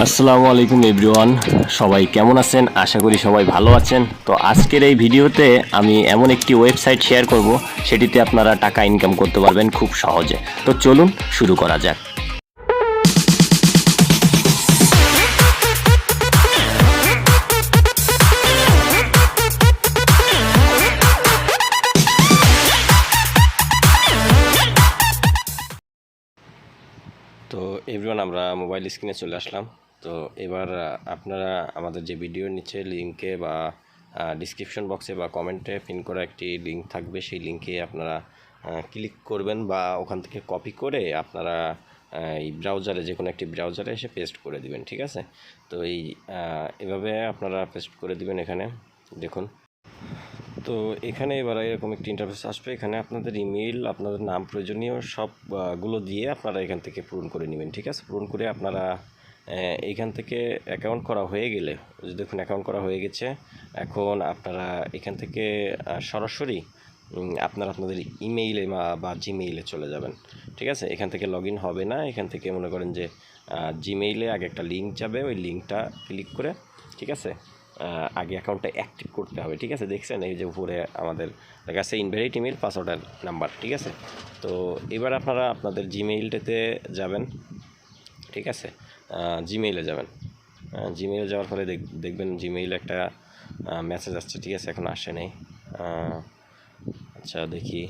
আসসালামু আলাইকুম এভরিওয়ান, সবাই কেমন আছেন? আশা করি সবাই ভালো আছেন। তো আজকের এই ভিডিওতে আমি এমন একটি ওয়েবসাইট শেয়ার করব, সেটিতে আপনারা টাকা ইনকাম করতে পারবেন খুব সহজে। তো চলুন শুরু করা যাক। তো এভরিওয়ান, আমরা মোবাইল স্ক্রিনে চলে আসলাম। তো এবার আপনারা আমাদের যে ভিডিওর নিচে লিঙ্কে বা ডিসক্রিপশন বক্সে বা কমেন্টে পিন করা একটি লিঙ্ক থাকবে, সেই লিঙ্কে আপনারা ক্লিক করবেন বা ওখান থেকে কপি করে আপনারা এই ব্রাউজারে, যে কোনো একটি ব্রাউজারে এসে পেস্ট করে দিবেন, ঠিক আছে? তো এভাবে আপনারা পেস্ট করে দিবেন। এখানে দেখুন, তো এখানে এবার এরকম একটি ইন্টারফেস আসবে। এখানে আপনাদের ইমেইল, আপনাদের নাম, প্রয়োজনীয় সবগুলো দিয়ে আপনারা এখান থেকে পূরণ করে নেবেন, ঠিক আছে? পূরণ করে আপনারা এইখান থেকে অ্যাকাউন্ট করা হয়ে গেলে, দেখুন অ্যাকাউন্ট করা হয়ে গেছে। এখন আপনারা এখান থেকে সরাসরি আপনারা আপনাদের ইমেইলে বা জিমেইলে চলে যাবেন, ঠিক আছে? এখান থেকে লগ ইন হবে না। এখান থেকে মনে করেন যে জিমেইলে আগে একটা লিঙ্ক যাবে, ওই লিঙ্কটা ক্লিক করে, ঠিক আছে, আগে অ্যাকাউন্টটা অ্যাক্টিভ করতে হবে, ঠিক আছে? দেখছেন এই যে উপরে আমাদের দেখা যাচ্ছে ইনভ্যালিড ইমেল পাসওয়ার্ড নাম্বার, ঠিক আছে? তো এবার আপনারা আপনাদের জিমেইলটাতে যাবেন, ঠিক আছে? জিমেইলে যাবেন। জিমেইলে যাওয়ার ফলে দেখবেন জিমেইলে একটা মেসেজ আসছে, ঠিক আছে? এখন আসে নেই। আচ্ছা দেখি,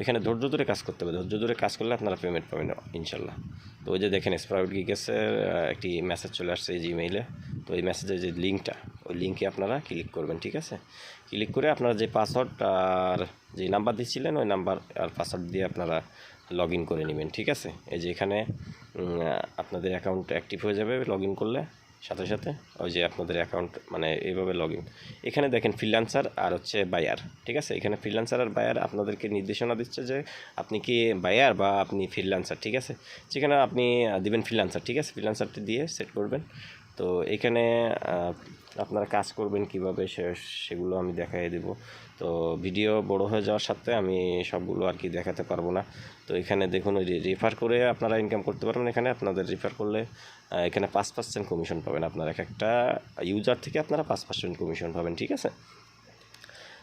এখানে ধৈর্য ধরে কাজ করতে হবে। ধৈর্য ধরে কাজ করলে আপনারা পেমেন্ট পাবেন ইনশাল্লাহ। তো ওই যে দেখেন স্প্রাউট গিগসের একটি মেসেজ চলে আসছে এই জিমেইলে। তো এই মেসেজের যে লিঙ্কটা, ওই লিঙ্কে আপনারা ক্লিক করবেন, ঠিক আছে? ক্লিক করে আপনারা যে পাসওয়ার্ড আর যে নাম্বার দিচ্ছিলেন, ওই নাম্বার আর পাসওয়ার্ড দিয়ে আপনারা লগ ইন করে নেবেন, ঠিক আছে? এই যে এখানে আপনাদের অ্যাকাউন্ট অ্যাক্টিভ হয়ে যাবে লগ ইন করলে সাথে সাথে। ওই যে আপনাদের অ্যাকাউন্ট মানে এইভাবে লগ ইন। এখানে দেখেন ফ্রিল্যান্সার আর হচ্ছে বায়ার, ঠিক আছে? এখানে ফ্রিল্যান্সার আর বায়ার আপনাদেরকে নির্দেশনা দিচ্ছে যে আপনি কি বায়ার বা আপনি ফ্রিল্যান্সার, ঠিক আছে? সেখানে আপনি দিবেন ফ্রিল্যান্সার, ঠিক আছে? ফ্রিল্যান্সারটি দিয়ে সেট করবেন। তো এখানে আপনারা কাজ করবেন কীভাবে সেগুলো আমি দেখাই দেব। তো ভিডিও বড় হয়ে যাওয়ার সাথে আমি সবগুলো আর কি দেখাতে পারবো না। তো এখানে দেখুন ওই রেফার করে আপনারা ইনকাম করতে পারবেন। এখানে আপনাদের রেফার করলে এখানে 5% কমিশন পাবেন। আপনার একটা ইউজার থেকে আপনারা 5% কমিশন পাবেন, ঠিক আছে?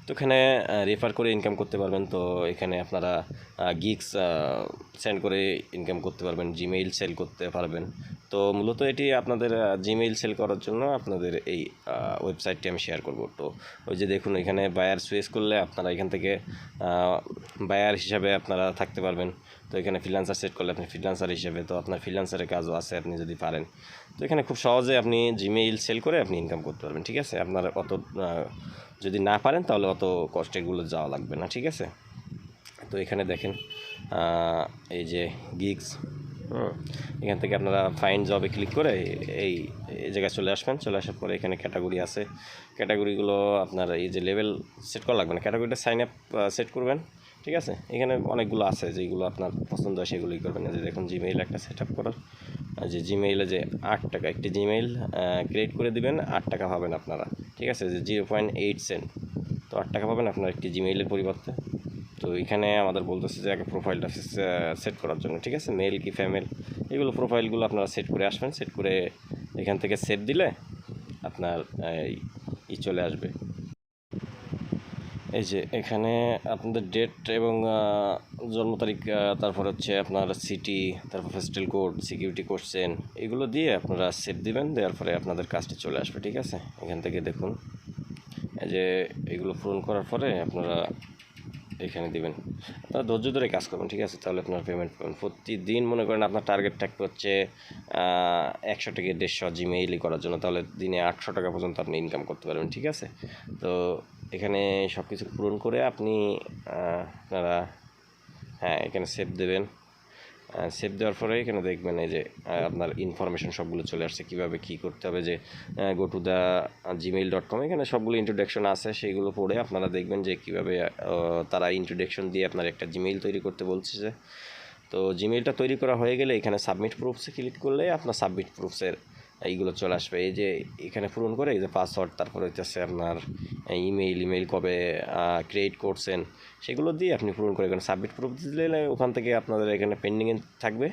তো এখানে রেফার করে ইনকাম করতে পারবেন। তো এখানে আপনারা গিগস সেন্ড করে ইনকাম করতে পারবেন, জিমেইল সেল করতে পারবেন। তো মূলত এটি আপনাদের জিমেইল সেল করার জন্য আপনাদের এই ওয়েবসাইটটি আমি শেয়ার করব। তো ওই যে দেখুন এখানে বায়ার সুইচ করলে আপনারা এখান থেকে বায়ার হিসাবে আপনারা থাকতে পারবেন। তো এখানে ফ্রিল্যান্সার সেট করলে আপনি ফ্রিল্যান্সার হিসেবে, তো আপনার ফ্রিল্যান্সারের কাজও আছে আপনি যদি পারেন। তো এখানে খুব সহজে আপনি জিমেইল সেল করে আপনি ইনকাম করতে পারবেন, ঠিক আছে? আপনার অত যদি না পারেন তাহলে অত কষ্টেগুলো যাওয়া লাগবে না, ঠিক আছে? তো এখানে দেখেন এই যে গিগস, এখান থেকে আপনারা ফাইন্ড জবে ক্লিক করে এই জায়গায় চলে আসবেন। চলে আসার পরে এখানে ক্যাটাগরি আছে। ক্যাটাগরিগুলো আপনার এই যে লেভেল সেট করা লাগবে না, ক্যাটাগরিটা সাইন আপ সেট করবেন, ঠিক আছে? এখানে অনেকগুলো আছে, যেগুলো আপনার পছন্দ হয় সেগুলোই করবেন। যে দেখুন জিমেইল একটা সেট আপ করার, যে জিমেইলে যে 8 টাকা একটি জিমেইল ক্রিয়েট করে দিবেন, 8 টাকা পাবেন আপনারা, ঠিক আছে? যে 0.8 সেন্ট। তো 8 টাকা পাবেন আপনার একটি জিমেইলের পরিবর্তে। তো এখানে আমাদের বলতেছে যে আগে প্রোফাইলটা সেট করার জন্য, ঠিক আছে? মেল কি ফিমেল, এগুলো প্রোফাইলগুলো আপনারা সেট করে আসবেন। সেট করে এখান থেকে সেভ দিলে আপনার চলে আসবে। এই যে এখানে আপনাদের ডেট এবং জন্ম তারিখ, তারপর হচ্ছে আপনার সিটি, তারপর ফেস্টাল কোড, সিকিউরিটি কোশ্চেন, এগুলো দিয়ে আপনারা সেভ দিবেন। দেওয়ার পরে আপনাদের কাজটি চলে আসবে, ঠিক আছে? এখান থেকে দেখুন এই যে এগুলো পূরণ করার পরে আপনারা এখানে দিবেন। আপনারা ধৈর্য ধরে কাজ করবেন, ঠিক আছে? তাহলে আপনার পেমেন্ট পাবেন প্রতিদিন। মনে করেন আপনার টার্গেট থাকবে হচ্ছে 100 থেকে 150 জিমেইলই করার জন্য, তাহলে দিনে 800 টাকা পর্যন্ত আপনি ইনকাম করতে পারবেন, ঠিক আছে? তো এখানে সব কিছু পূরণ করে আপনি আপনারা এখানে সেভ দেবেন। সেভ দেওয়ার পরে এখানে দেখবেন এই যে আপনার ইনফরমেশন সবগুলো চলে আসছে, কীভাবে কী করতে হবে। যে গো টু দ্য gmail.com, এখানে সবগুলো ইন্ট্রোডাকশন আছে, সেইগুলো পড়ে আপনারা দেখবেন যে কীভাবে তারা ইন্ট্রোডাকশন দিয়ে আপনার একটা জিমেইল তৈরি করতে বলছে। তো জিমেইলটা তৈরি করা হয়ে গেলে এখানে সাবমিট প্রুফসে ক্লিক করলে আপনার সাবমিট প্রুফসের এইগুলো চলে আসবে। এই যে এখানে পূরণ করে এই যে পাসওয়ার্ড, তারপরে হইতেছে আপনার ইমেইল কবে ক্রিয়েট করছেন সেগুলো দিয়ে আপনি পূরণ করে এখানে সাবমিট প্রুফ দিলে ওখান থেকে আপনাদের এখানে পেন্ডিংয়ে থাকবে।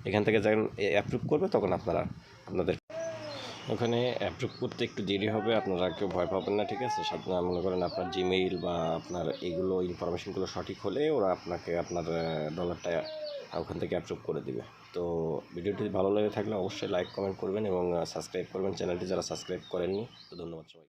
এখান থেকে যখন অ্যাপ্রুভ করবে তখন আপনাদের ওখানে অ্যাপ্রুভ করতে একটু দেরি হবে, আপনারা কেউ ভয় পাবেন না, ঠিক আছে? সাথে মনে করেন আপনার জিমেইল বা আপনার এইগুলো ইনফরমেশনগুলো সঠিক হলে ওরা আপনাকে আপনার ডলারটা ওখান থেকে অ্যাপ্রুভ করে দিবে। তো ভিডিওটি ভালো লেগে থাকলে অবশ্যই লাইক কমেন্ট করবেন এবং সাবস্ক্রাইব করবেন চ্যানেলটি যারা সাবস্ক্রাইব করেননি। তো ধন্যবাদ সবাই।